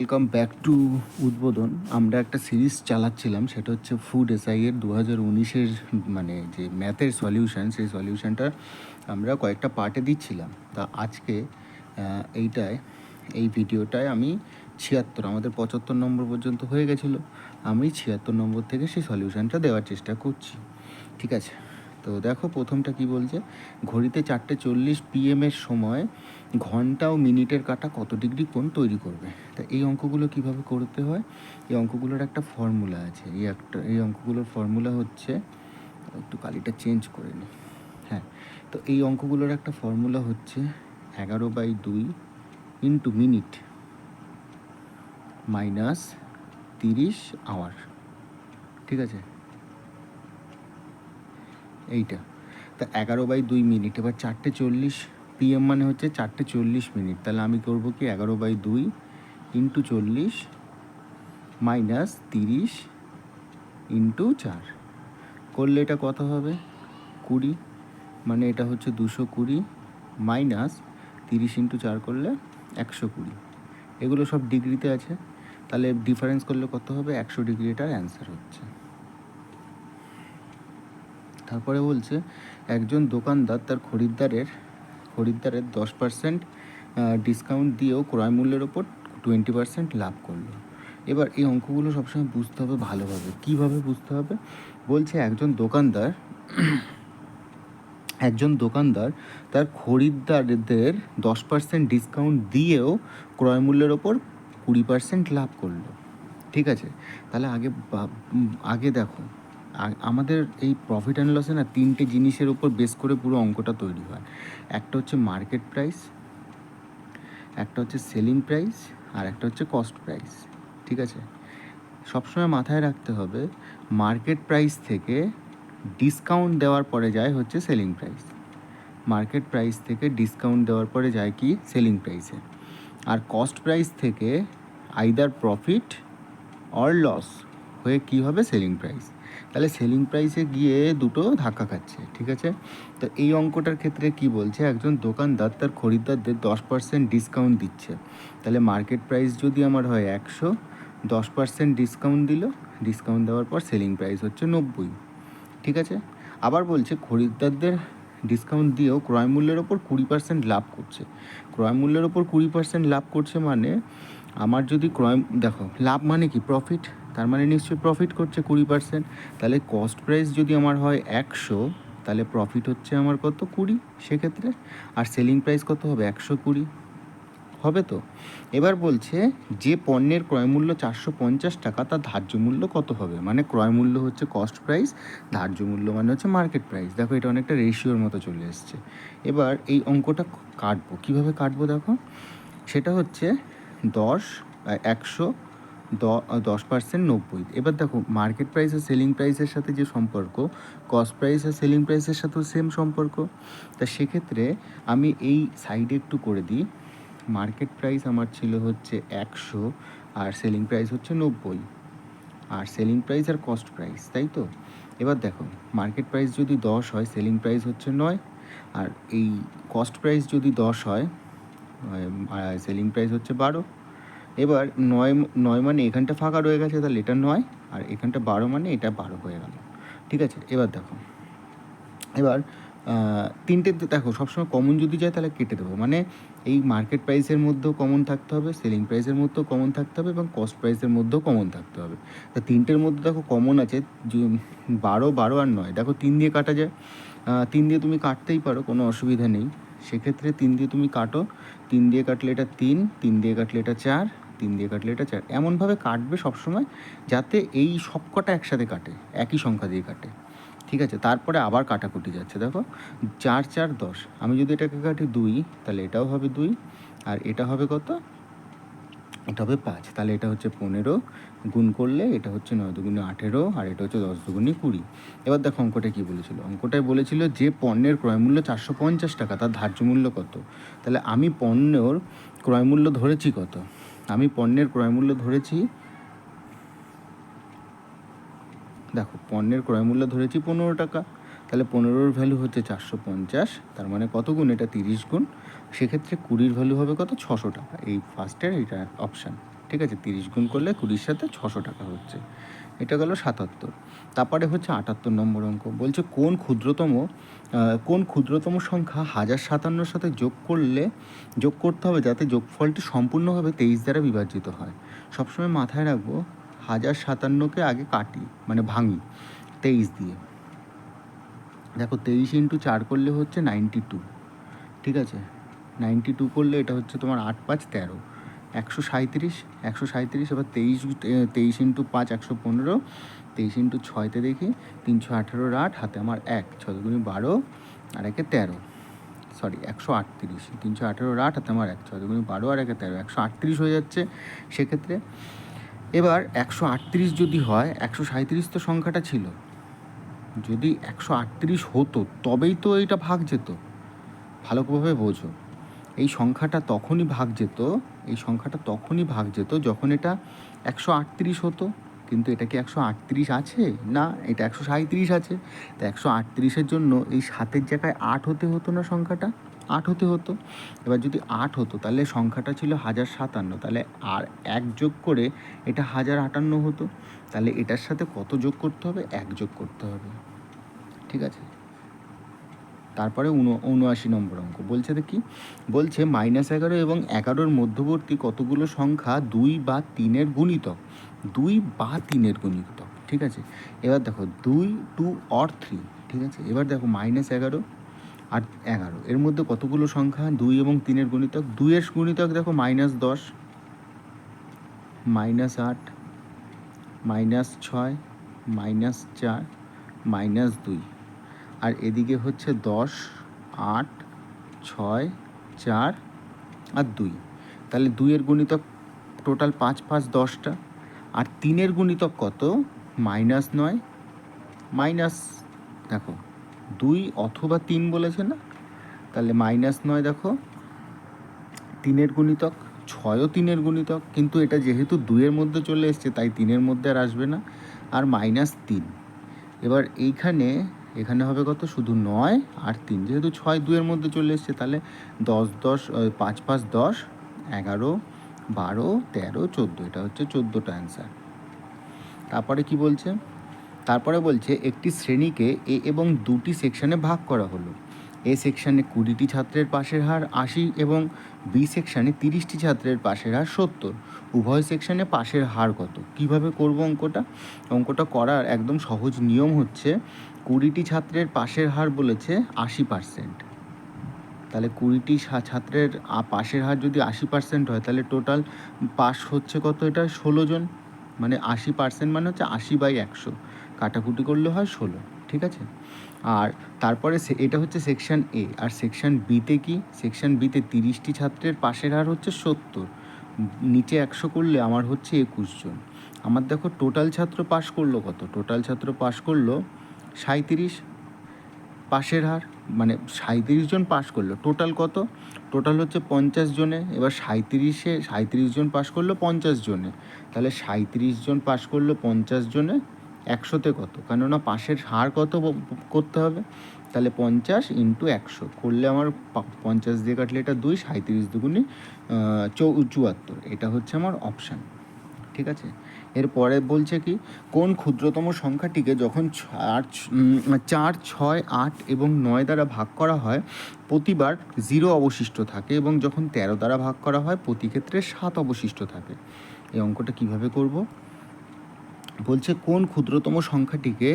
Welcome back to উদ্বোধন। আমরা একটা সিরিজ চালাচ্ছিলাম, সেটা হচ্ছে ফুড এসআই এর 2019-এর মানে যে ম্যাথের সলিউশন, সেই সলিউশনটা আমরা কয়েকটা পার্টে দিচ্ছিলাম। তা আজকে এই ভিডিওটায় আমি 76, আমাদের 75 নম্বর পর্যন্ত হয়ে গেছিলো। আমি 76 নম্বর থেকে সেই সলিউশনটা দেওয়ার চেষ্টা করছি। ঠিক আছে, তো দেখো প্রথমটা কি বলছে। ঘড়িতে 4:40 PM এর সময় ঘন্টা ও মিনিটের কাঁটা কত ডিগ্রি কোণ তৈরি করবে। তা এই অঙ্কগুলো কিভাবে করতে হয়, এই অঙ্কগুলোর একটা ফর্মুলা আছে। এই অঙ্কগুলোর ফর্মুলা হচ্ছে, একটু কালিটা চেঞ্জ করে নিই। হ্যাঁ, তো এই অঙ্কগুলোর একটা ফর্মুলা হচ্ছে 11/2 ইন্টু মিনিট মাইনাস 30 আওয়ার। ঠিক আছে, এইটা তা 11/2 মিনিট। এবার 4:40 PM মানে হচ্ছে 4:40 মিনিট। তাহলে আমি করবো কি 11/2 ইন্টু 40 মাইনাস 30 ইন্টু 4 করলে এটা কত হবে 20, মানে এটা হচ্ছে 220 মাইনাস 30 ইন্টু 4 করলে 120। এগুলো সব ডিগ্রিতে আছে, তাহলে ডিফারেন্স করলে কত হবে 100 ডিগ্রি। এটার অ্যান্সার হচ্ছে। তারপরে বলছে একজন দোকানদার তার খরিদ্দারের 10% ডিসকাউন্ট দিয়েও ক্রয় মূল্যের ওপর 20% লাভ করলো। এবার এই অঙ্কগুলো সবসময় বুঝতে হবে ভালোভাবে। কীভাবে বুঝতে হবে বলছে, একজন দোকানদার তার খরিদ্দারদের 10% ডিসকাউন্ট দিয়েও ক্রয় মূল্যের ওপর 20% লাভ করলো। ঠিক আছে, তাহলে আগে দেখো, আমাদের এই প্রফিট অ্যান্ড লসে না 3টে জিনিসের উপর বেস করে পুরো অঙ্কটা তৈরি হয়। একটা হচ্ছে মার্কেট প্রাইস, একটা হচ্ছে সেলিং প্রাইস, আর একটা হচ্ছে কস্ট প্রাইস। ঠিক আছে, সবসময় মাথায় রাখতে হবে মার্কেট প্রাইস থেকে ডিসকাউন্ট দেওয়ার পরে যায় হচ্ছে সেলিং প্রাইস। মার্কেট প্রাইস থেকে ডিসকাউন্ট দেওয়ার পরে যায় কি সেলিং প্রাইসে। আর কস্ট প্রাইস থেকে আইদার প্রফিট অর লস হয়ে কী হবে সেলিং প্রাইস। তাহলে সেলিং প্রাইসে গিয়ে দুটো ধাক্কা খাচ্ছে। ঠিক আছে, তো এই অঙ্কটার ক্ষেত্রে কি বলছে, একজন দোকানদার তার খরিদ্দারদের 10% ডিসকাউন্ট দিচ্ছে। তাহলে মার্কেট প্রাইস যদি আমার হয় 100, 10% ডিসকাউন্ট দিল, ডিসকাউন্ট দেওয়ার পর সেলিং প্রাইস হচ্ছে 90। ঠিক আছে, আবার বলছে খরিদ্দারদের ডিসকাউন্ট দিয়েও ক্রয় মূল্যের ওপর 20% লাভ করছে। ক্রয় মূল্যের ওপর 20% লাভ করছে মানে আমার যদি দেখো লাভ মানে কি প্রফিট, তার মানে নিশ্চয়ই প্রফিট করছে 20%। তাহলে কস্ট প্রাইস যদি আমার হয় 100, তাহলে প্রফিট হচ্ছে আমার কত 20 সেক্ষেত্রে। আর সেলিং প্রাইস কত হবে 120 হবে। তো এবার বলছে যে পণ্যের ক্রয় মূল্য 450 টাকা তার ধার্য মূল্য কত হবে। মানে ক্রয় মূল্য হচ্ছে কস্ট প্রাইস, ধার্য মূল্য মানে হচ্ছে মার্কেট প্রাইস। দেখো এটা অনেকটা রেশিওর মতো চলে এসছে। এবার এই অঙ্কটা কাটবো, কীভাবে কাটবো দেখো। সেটা হচ্ছে 100 10% 90। এবার দেখো মার্কেট প্রাইস আর সেলিং প্রাইসের সাথে যে সম্পর্ক, কস্ট প্রাইস আর সেলিং প্রাইসের সাথেও সেম সম্পর্ক। তা সেক্ষেত্রে আমি এই সাইডে একটু করে দিই। মার্কেট প্রাইস আমার ছিল হচ্ছে 100 আর সেলিং প্রাইস হচ্ছে 90, আর সেলিং প্রাইস আর কস্ট প্রাইস, তাই তো। এবার দেখো মার্কেট প্রাইস যদি 10 হয়, সেলিং প্রাইস হচ্ছে 9, আর এই কস্ট প্রাইস যদি 10 হয়, সেলিং প্রাইস হচ্ছে 12। এবার 9 মানে এখানটা ফাঁকা রয়ে গেছে, তাহলে এটা 9, আর এখানটা 12 মানে এটা 12 হয়ে গেল। ঠিক আছে, এবার দেখো, এবার তিনটে দেখো সবসময় কমন যদি যায় তাহলে কেটে দেবো। মানে এই মার্কেট প্রাইসের মধ্যেও কমন থাকতে হবে, সেলিং প্রাইসের মধ্যেও কমন থাকতে হবে, এবং কস্ট প্রাইসের মধ্যেও কমন থাকতে হবে। তা তিনটের মধ্যে দেখো কমন আছে 12, 12 আর 9। দেখো 3 দিয়ে কাটা যায়, 3 দিয়ে তুমি কাটতেই পারো, কোনো অসুবিধা নেই। সেক্ষেত্রে 3 দিয়ে তুমি কাটো, 3 দিয়ে কাটলে এটা 3, 3 দিয়ে কাটলে এটা 4, 3 দিয়ে কাটলে এটা 4। এমনভাবে কাটবে সবসময় যাতে এই সব কটা একসাথে কাটে, একই সংখ্যা দিয়ে কাটে। ঠিক আছে, তারপরে আবার কাটাকুটি যাচ্ছে। দেখো 4 4 10, আমি যদি এটাকে কাটি 2, তাহলে এটাও হবে 2, আর এটা হবে কত, এটা হবে 5। তাহলে এটা হচ্ছে 15, গুণ করলে এটা হচ্ছে 9 দুগুণে 18, আর এটা হচ্ছে 10 দুগুণে 20। এবার দেখো অঙ্কটা কী বলেছিল। অঙ্কটায় বলেছিল যে পণ্যের ক্রয়মূল্য 450 টাকা তার ধার্য মূল্য কত। তাহলে আমি পণ্যের ক্রয়মূল্য ধরেছি কত, আমি পণ্যের ক্রয়মূল্য ধরেছি, দেখো পণ্যের ক্রয়মূল্য ধরেছি 15 টাকা। তাহলে 15-র ভ্যালু হচ্ছে 450, তার মানে কত গুণ, এটা 30 গুণ। সেক্ষেত্রে 20-র ভ্যালু হবে কত, 600 টাকা। এই ফার্স্টের এইটা অপশান। ঠিক আছে, 30 গুণ করলে 20-র সাথে 600 টাকা হচ্ছে। এটা গেল 77। তারপরে হচ্ছে 78 নম্বর অঙ্ক, বলছে কোন ক্ষুদ্রতম সংখ্যা 1057-র সাথে যোগ করতে হবে যাতে যোগফলটি সম্পূর্ণভাবে 23 দ্বারা বিভাজিত হয়। সবসময় মাথায় রাখবো 1057কে আগে কাটি, মানে ভাঙি 23 দিয়ে। দেখো 23 × 4 করলে হচ্ছে 92, ঠিক আছে, 92 করলে এটা হচ্ছে তোমার 8 5 13, 137। এবার 23 × 5 115, 23 × 6-তে দেখি 318-র 8, হাতে আমার 1, 6 দুগুণে 12 আর 1-এ 13, সরি 138, 318-র 8, হাতে আমার 1, 6 দুগুণে 12 আর 1-এ 13, 138 হয়ে যাচ্ছে সেক্ষেত্রে। এবার 138 যদি হয়, 137 তো সংখ্যাটা ছিল, যদি 138 হতো তবেই তো এইটা ভাগ যেত। ভালোভাবে বোঝো, এই সংখ্যাটা তখনই ভাগ যেত যখন এটা 138 হতো। কিন্তু এটা কি 138 আছে? না, এটা 137 আছে। তো 138-এর জন্য এই 7-এর জায়গায় 8 হতো না, সংখ্যাটা 8 হতো। এবার যদি 8 হতো তাহলে সংখ্যাটা ছিল 1057, তাহলে আর 1 যোগ করে এটা 1058 হতো। তাহলে এটার সাথে কত যোগ করতে হবে? 1 যোগ করতে হবে, ঠিক আছে। তারপরে 79 নম্বর অঙ্ক, বলছে দেখি, বলছে -11 এবং 11-র মধ্যবর্তী কতগুলো সংখ্যা 2 বা 3-এর গুণিতক, ঠিক আছে। এবার দেখো 2, 2 or 3, ঠিক আছে। এবার দেখো -11 আর 11 এর মধ্যে কতগুলো সংখ্যা 2 এবং 3-এর গুণিতক? 2-এর গুণিতক দেখো -10, -8, -6, -4, -2, আর এদিকে হচ্ছে 10, 8, 6, 4 আর 2। তাহলে 2-এর গুণিতক টোটাল 5 5 10টা, আর 3-এর গুণিতক কত? -9, দেখো 2 অথবা 3 বলেছে না, তাহলে -9 দেখো 3-এর গুণিতক, 6ও 3-এর গুণিতক, কিন্তু এটা যেহেতু 2-এর মধ্যে চলে এসছে তাই 3-এর মধ্যে আর আসবে না, আর -3। এবার এখানে হবে কত? শুধু 9 আর 3, যেহেতু 6 2-এর মধ্যে চলে এসছে, তাহলে 10 10 5 5 10, 11 12 13 14, এটা হচ্ছে 14টা অ্যান্সার। তারপরে বলছে একটি শ্রেণীকে এ এবং 2টি সেকশনে ভাগ করা হলো। এ সেকশানে 20টি ছাত্রের পাশের হার 80 এবং বি সেকশানে 30টি ছাত্রের পাশের হার 70। উভয় সেকশানে পাশের হার কত? কিভাবে করব অঙ্কটা করার একদম সহজ নিয়ম হচ্ছে, 20টি ছাত্রের পাশের হার বলেছে 80%, তাহলে 20টি ছাত্রের পাশের হার যদি 80% হয়, তাহলে টোটাল পাস হচ্ছে কত? এটা 16 জন, মানে 80% মানে হচ্ছে 80/100, কাটাকুটি করলে হয় 16, ঠিক আছে। আর তারপরে এটা হচ্ছে সেকশন এ, আর সেকশন বিতে কি? সেকশন বিতে 30টি ছাত্রের পাশের হার হচ্ছে 70, নিচে 100 করলে আমার হচ্ছে 21 জন। আমার দেখো টোটাল ছাত্র পাশ করলো কত? টোটাল ছাত্র পাশ করলো 37, পাশের হার মানে 37 জন পাশ করলো, টোটাল কত? টোটাল হচ্ছে 50 জনে। এবার 37 জন পাশ করলো 50 জনে, তাহলে 37 জন পাশ করলো 50 জনে, 100তে কত? কেননা পাশের হার কত করতে হবে, তাহলে 50 × 100 করলে আমার 50 দিয়ে কাটলে এটা 2, 37 দুগুণে 74, এটা হচ্ছে আমার অপশান, ঠিক আছে। এরপরে বলছে কি, কোন ক্ষুদ্রতম সংখ্যাটিকে যখন 4, 6, 8 এবং 9 দ্বারা ভাগ করা হয় প্রতিবার 0 অবশিষ্ট থাকে, এবং যখন 13 দ্বারা ভাগ করা হয় প্রতি ক্ষেত্রে 7 অবশিষ্ট থাকে। এই অঙ্কটা কিভাবে করব? বলছে কোন ক্ষুদ্রতম সংখ্যাটিকে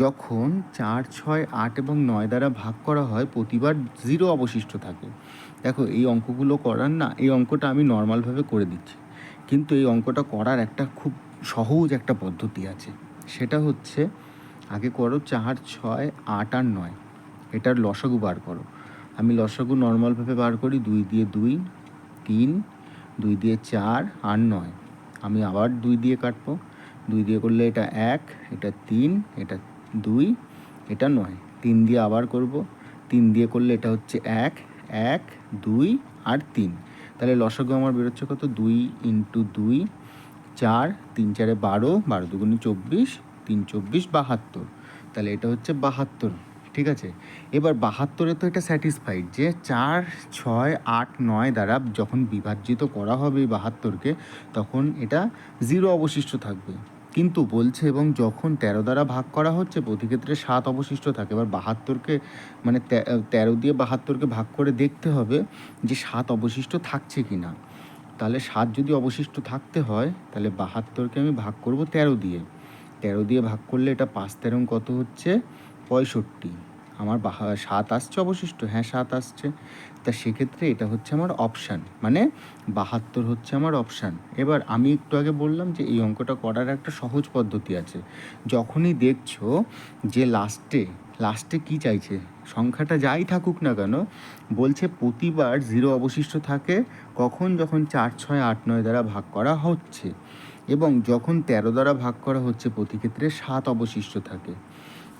যখন 4, 6, 8 এবং 9 দ্বারা ভাগ করা হয় প্রতিবার 0 অবশিষ্ট থাকে। দেখো এই অঙ্কগুলো করার না, এই অঙ্কটা আমি নর্মালভাবে করে দিচ্ছি, কিন্তু এই অঙ্কটা করার একটা খুব সহজ একটা পদ্ধতি আছে। সেটা হচ্ছে, আগে করো 4, 6, 8 আর 9, এটার লসাগু বার করো। আমি লসাগু নর্মালভাবে বার করি, 2 দিয়ে 2, 3, 2 দিয়ে 4 আর 9। আমি আবার 2 দিয়ে কাটবো, 2 দিয়ে করলে এটা 1, এটা 3, এটা 2, এটা 9, 3 দিয়ে আবার করব, 3 দিয়ে করলে এটা হচ্ছে 1, 1, 2 আর 3। তাহলে লসাগু আমার বেরোচ্ছে কত? 2 × 2, 4, 3 4 12, 12 দুগুণে 24, 3 24 72, তাহলে এটা হচ্ছে 72, ঠিক ঠিক আছে। এবার 72-এ তো এটা স্যাটিসফাইড যে 4, 6, 8, 9 দ্বারা যখন বিভাজিত করা হবে এই 72-কে, তখন এটা 0 অবশিষ্ট থাকবে। কিন্তু বলছে এবং যখন 13 দ্বারা ভাগ করা হচ্ছে প্রতি ক্ষেত্রে 7 অবশিষ্ট থাকে। এবার 72-কে মানে 13 দিয়ে 72-কে ভাগ করে দেখতে হবে যে 7 অবশিষ্ট থাকছে কি না। তাহলে 7 যদি অবশিষ্ট থাকতে হয় তাহলে 72-কে আমি ভাগ করব 13 দিয়ে। 13 দিয়ে ভাগ করলে এটা 5 কত হচ্ছে 65। আমার 7 আসছে অবশিষ্ট, হ্যাঁ 7 আসছে। তা সেক্ষেত্রে এটা হচ্ছে আমার অপশান, মানে 72 হচ্ছে আমার অপশান। এবার আমি একটু আগে বললাম যে এই অঙ্কটা করার একটা সহজ পদ্ধতি আছে। যখনই দেখছো যে লাস্টে কি চাইছে, সংখ্যাটা যাই থাকুক না কেন, বলছে প্রতিবার 0 অবশিষ্ট থাকে কখন, যখন 4, 6, 8, 9 দ্বারা ভাগ করা হচ্ছে এবং যখন 13 দ্বারা ভাগ করা হচ্ছে প্রতি ক্ষেত্রে 7 অবশিষ্ট থাকে।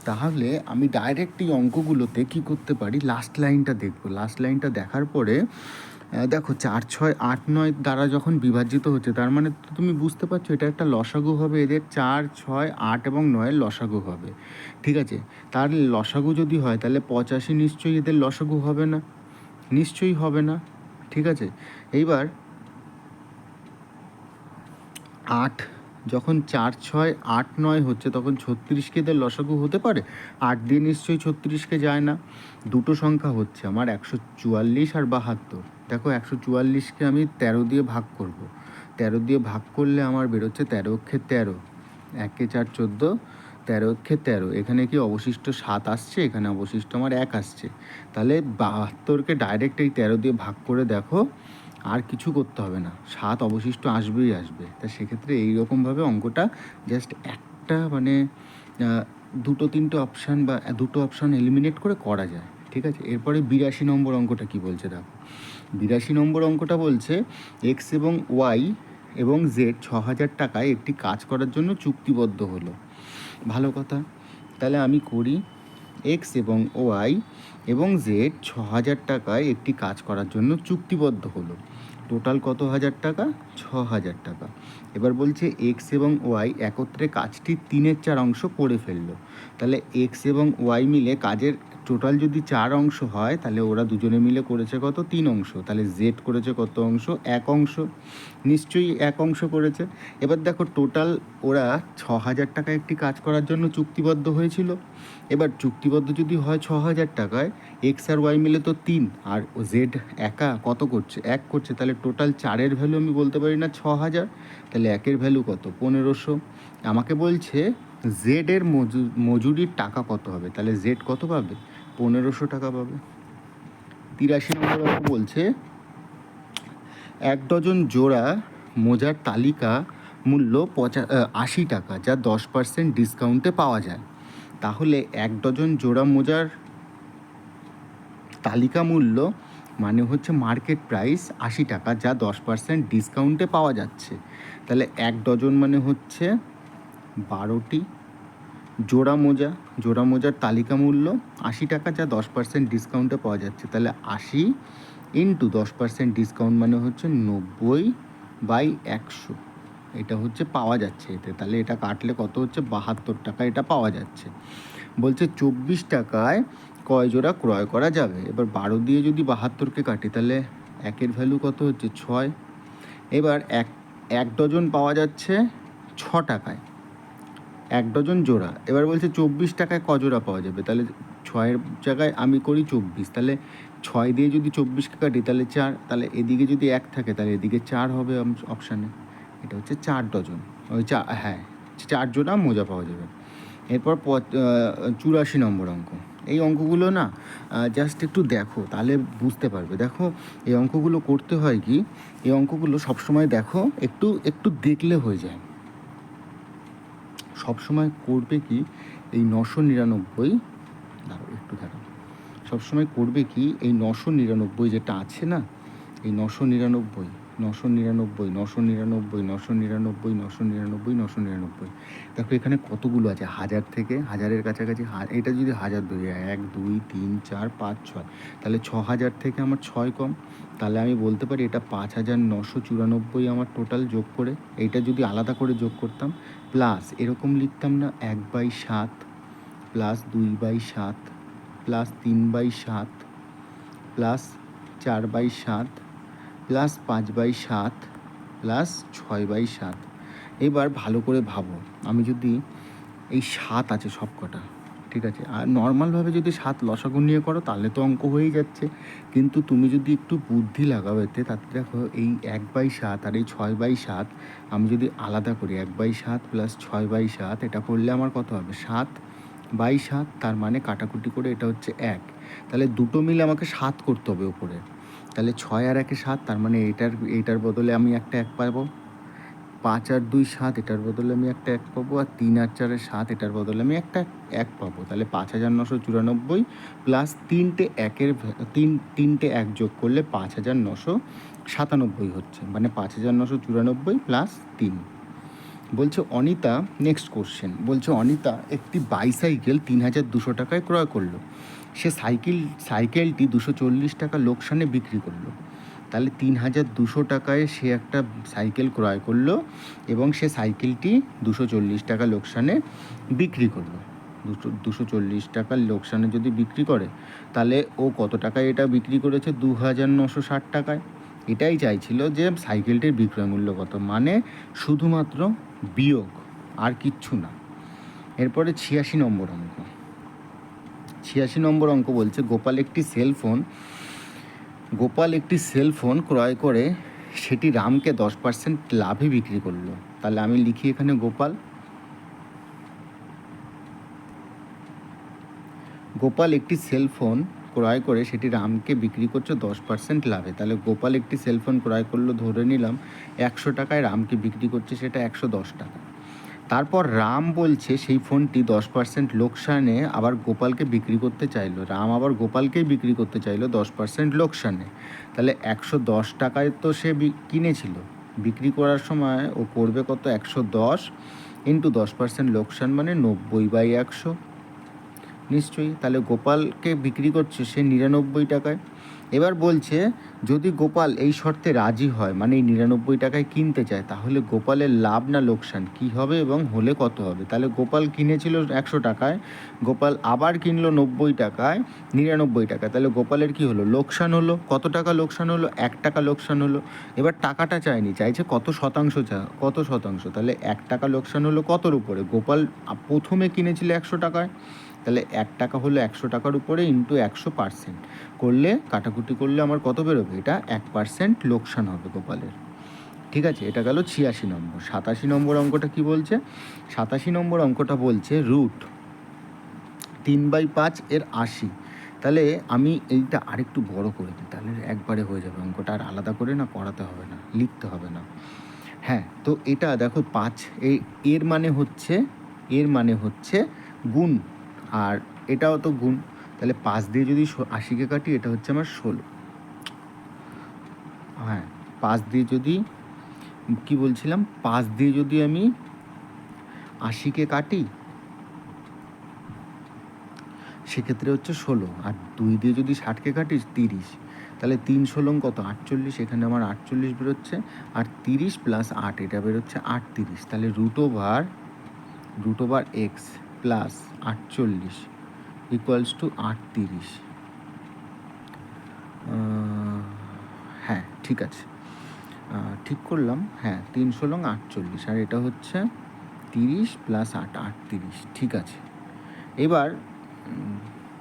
তাহলে আমি ডাইরেক্ট এই অঙ্কগুলোতে কী করতে পারি, লাস্ট লাইনটা দেখব। লাস্ট লাইনটা দেখার পরে দেখো 4, 6, 8, 9 দ্বারা যখন বিভাজিত হচ্ছে তার মানে তো তুমি বুঝতে পারছো এটা একটা লসাগু হবে, এদের 4, 6, 8 এবং 9-এর লসাগু হবে। ঠিক আছে, তার লসাগু যদি হয় তাহলে 85 নিশ্চয়ই এদের লসাগু হবে না, নিশ্চয়ই হবে না। ঠিক আছে, এইবার 8 যখন 4, 6, 8, 9 হচ্ছে তখন 36-কে এদের লসাগু হতে পারে? 8 দিয়ে নিশ্চয়ই 36-কে যায় না। দুটো সংখ্যা হচ্ছে আমার 144 আর 72। দেখো 144-কে আমি 13 দিয়ে ভাগ করব। 13 দিয়ে ভাগ করলে আমার বেরোচ্ছে 13-এ 13, 1-এ 4, 14, 13-এ 13। এখানে কি অবশিষ্ট 7 আসছে, এখানে অবশিষ্ট আমার 1 আসছে। তাহলে 72-কে ডাইরেক্ট এই 13 দিয়ে ভাগ করে দেখো, আর কিছু করতে হবে না, 7 অবশিষ্ট আসবেই আসবে। তা সেক্ষেত্রে এইরকমভাবে অঙ্কটা জাস্ট একটা মানে 2-3টে অপশান বা 2টো অপশান এলিমিনেট করে করা যায়। ঠিক আছে, এরপরে 82 নম্বর অঙ্কটা কি বলছে দেখো। 82 নম্বর অঙ্কটা বলছে এক্স এবং ওয়াই এবং জেড 6,000 টাকায় একটি কাজ করার জন্য চুক্তিবদ্ধ হলো। ভালো কথা, তাহলে আমি করি। এক্স এবং ওয়াই এবং জেড 6,000 টাকায় একটি কাজ করার জন্য চুক্তিবদ্ধ হলো। টোটাল কত হাজার টাকা? 6,000 টাকা। এবার বলছে এক্স এবং ওয়াই একত্রে কাজটি 3/4 অংশ করে ফেললো। তাহলে এক্স এবং ওয়াই মিলে কাজের টোটাল যদি 4 অংশ হয় তাহলে ওরা দুজনে মিলে করেছে কত? 3 অংশ। তাহলে জেড করেছে কত অংশ? 1 অংশ। নিশ্চয়ই 1 অংশ করেছে। এবার দেখো টোটাল ওরা 6,000 টাকায় একটি কাজ করার জন্য চুক্তিবদ্ধ হয়েছিল। এবার চুক্তিবদ্ধ যদি হয় 6,000 টাকায়, এক্স আর ওয়াই মিলে তো 3 আর জেড একা কত করছে? 1 করছে। তাহলে টোটাল 4-এর ভ্যালু আমি বলতে পারি না 6,000? তাহলে 1-এর ভ্যালু কত? 1,500। আমাকে বলছে জেডের মজুরির টাকা কত হবে? তাহলে জেড কত পাবে? 1,500 টাকা পাবে। 83 নম্বর অঙ্ক বলছে 1 ডজন জোড়া মোজার তালিকা মূল্য 80 টাকা, যা 10% ডিসকাউন্টে পাওয়া যায়। তাহলে 1 ডজন জোড়া মোজার তালিকা মূল্য মানে হচ্ছে মার্কেট প্রাইস 80 টাকা, যা 10% ডিসকাউন্টে পাওয়া যাচ্ছে। তাহলে 1 ডজন মানে হচ্ছে 12টি জোড়া মোজার তালিকা মূল্য 80 টাকা, যা 10% ডিসকাউন্টে পাওয়া যাচ্ছে। তাহলে 80 ইন্টু 10% ডিসকাউন্ট মানে হচ্ছে 90/100। এটা হচ্ছে পাওয়া যাচ্ছে এতে। তাহলে এটা কাটলে কত হচ্ছে? 72 টাকা এটা পাওয়া যাচ্ছে। বলছে 24 টাকায় কয় জোড়া ক্রয় করা যাবে। এবার 12 দিয়ে যদি 72-কে কাটি তাহলে 1-এর ভ্যালু কত হচ্ছে? 6। এবার এক ডজন পাওয়া যাচ্ছে 6 টাকায়, 1 ডজন জোড়া। এবার বলছে 24 টাকায় ক জোড়া পাওয়া যাবে। তাহলে 6-এর জায়গায় আমি করি 24। তাহলে 6 দিয়ে যদি 24-কে কাটি তাহলে 4। তাহলে এদিকে যদি 1 থাকে তাহলে এদিকে 4 হবে অপশানে। এটা হচ্ছে 4 ডজন, ওই 4 জোড়া মোজা পাওয়া যাবে। এরপর 84 নম্বর অঙ্ক। এই অঙ্কগুলো না জাস্ট একটু দেখো তাহলে বুঝতে পারবে। দেখো এই অঙ্কগুলো করতে হয় কি, এই অঙ্কগুলো সবসময় দেখো একটু দেখলে হয়ে যায়। সবসময় করবে কি, এই 999, দাঁড়াও সবসময় করবে কি, এই 999 যেটা আছে না, এই 999 দেখো এখানে কতগুলো আছে, 1000 থেকে 1000-এর কাছাকাছি। এটা যদি 1000 ধরি, 1 2 3 4 5 6, তাহলে 6,000 থেকে আমার 6 কম। তাহলে আমি বলতে পারি এটা 5,994 আমার টোটাল যোগ করে। এইটা যদি আলাদা করে যোগ করতাম, প্লাস এরকম লিখতাম না 1/7 plus 2/7 plus 3/7 plus 4/7 plus 5/7 plus 6/7। এবার ভালো করে ভাবো, আমি যদি এই 7 আছে সব কটা, ঠিক আছে, আর নর্মালভাবে যদি 7 লসাগু নিয়ে করো তাহলে তো অঙ্ক হয়েই যাচ্ছে, কিন্তু তুমি যদি একটু বুদ্ধি লাগাও এতে, তাতে দেখো এই 1/7 আর এই 6/7 আমি যদি আলাদা করি, 1/7 প্লাস 6/7 এটা করলে আমার কত হবে, 7/7, তার মানে কাটাকুটি করে এটা হচ্ছে 1, তাহলে দুটো মিলে আমাকে 7 করতে হবে ওপরে, তাহলে 6 আর 1 7, তার মানে এইটার বদলে আমি একটা 1 পাবো, 5 আর 2 7, এটার বদলে আমি একটা 1 পাবো, আর 3 আর 4 7, এটার বদলে আমি একটা 1 পাবো, তাহলে 5,994 প্লাস তিনটে 1 যোগ করলে 5,997 হচ্ছে, মানে 5,994 প্লাস 3। বলছে অনিতা, নেক্সট কোশ্চেন, বলছে অনিতা একটি বাইসাইকেল 3,200 টাকায় ক্রয় করলো, সে সাইকেলটি 240 টাকা লোকসানে বিক্রি করলো, তাহলে 3,200 টাকায় সে একটা সাইকেল ক্রয় করলো এবং সে সাইকেলটি 240 টাকা লোকসানে বিক্রি করলো। 240 টাকার লোকসানে যদি বিক্রি করে তাহলে ও কত টাকায় এটা বিক্রি করেছে, 2,960 টাকায়। এটাই চাইছিল যে সাইকেলটির বিক্রয় মূল্য কত, মানে শুধুমাত্র বিয়োগ, আর কিচ্ছু না। এরপরে 86 নম্বর অঙ্ক। 86 নম্বর অঙ্ক বলছে গোপাল একটি সেলফোন ক্রয় করে সেটি রামকে 10% লাভে বিক্রি করলো, তাহলে আমি লিখি এখানে গোপাল একটি সেলফোন ক্রয় করে সেটি রামকে বিক্রি করছে 10% লাভে, তাহলে গোপাল একটি সেলফোন ক্রয় করলো, ধরে নিলাম 100 টাকায়, রামকে বিক্রি করছে সেটা 110 টাকা। তারপর রাম বলছে সেই ফোনটি 10% লোকসানে আবার গোপালকে বিক্রি করতে চাইলো, রাম আবার গোপালকেই বিক্রি করতে চাইলো 10% লোকসানে, তাহলে 110 টাকায় তো সে কিনেছিল, বিক্রি করার সময় ও করবে কত, 110 ইন্টু 10% লোকসান, মানে 90/100 নিশ্চয়ই, তাহলে গোপালকে বিক্রি করছে সে 99 টাকায়। এবার বলছে যদি গোপাল এই শর্তে রাজি হয়, মানে এই 99 টাকায় কিনতে চায়, তাহলে গোপালের লাভ না লোকসান কী হবে এবং হলে কত হবে। তাহলে গোপাল কিনেছিল 100 টাকায়, গোপাল আবার কিনলো 90 টাকায়, 99 টাকায়, তাহলে গোপালের কি হলো, লোকসান হলো। কত টাকা লোকসান হলো, 1 টাকা লোকসান হলো। এবার টাকাটা চায়নি, চাইছে কত শতাংশ, তাহলে 1 টাকা লোকসান হলো কতর উপরে, গোপাল প্রথমে কিনেছিল 100 টাকায়, তাহলে 1 টাকা হলো 100 টাকার উপরে ইন্টু 100% করলে, কাটাকুটি করলে আমার কত বেরোবে, এটা 1% লোকসান হবে গোপালের। ঠিক আছে, এটা গেল 86 নম্বর। 87 নম্বর অঙ্কটা কি বলছে, 87 নম্বর অঙ্কটা বলছে রুট 3/5 এর 80, তাহলে আমি এইটা আরেকটু বড় করে দিই, তাহলে একবারে হয়ে যাবে অঙ্কটা, আর আলাদা করে না করাতে হবে না, লিখতে হবে না। হ্যাঁ, তো এটা দেখো 5 এর মানে হচ্ছে গুণ, আর এটাও তো গুণ, তাহলে 5 দিয়ে যদি 80কে কাটি, এটা হচ্ছে আমার 16। হ্যাঁ, 5 দিয়ে যদি কি বলছিলাম, 5 দিয়ে যদি আমি 80কে কাটি সেক্ষেত্রে হচ্ছে 16, আর 2 দিয়ে যদি 60কে কাটি 30, তাহলে 3 16 কত, 48, এখানে আমার 48 বেরোচ্ছে, আর 30 প্লাস 8 এটা বেরোচ্ছে 38, তাহলে root over x plus 48 equals to 38। হ্যাঁ ঠিক আছে, ঠিক করলাম, হ্যাঁ 3 16 48, আর এটা হচ্ছে 30 প্লাস 8 38, ঠিক আছে। এবার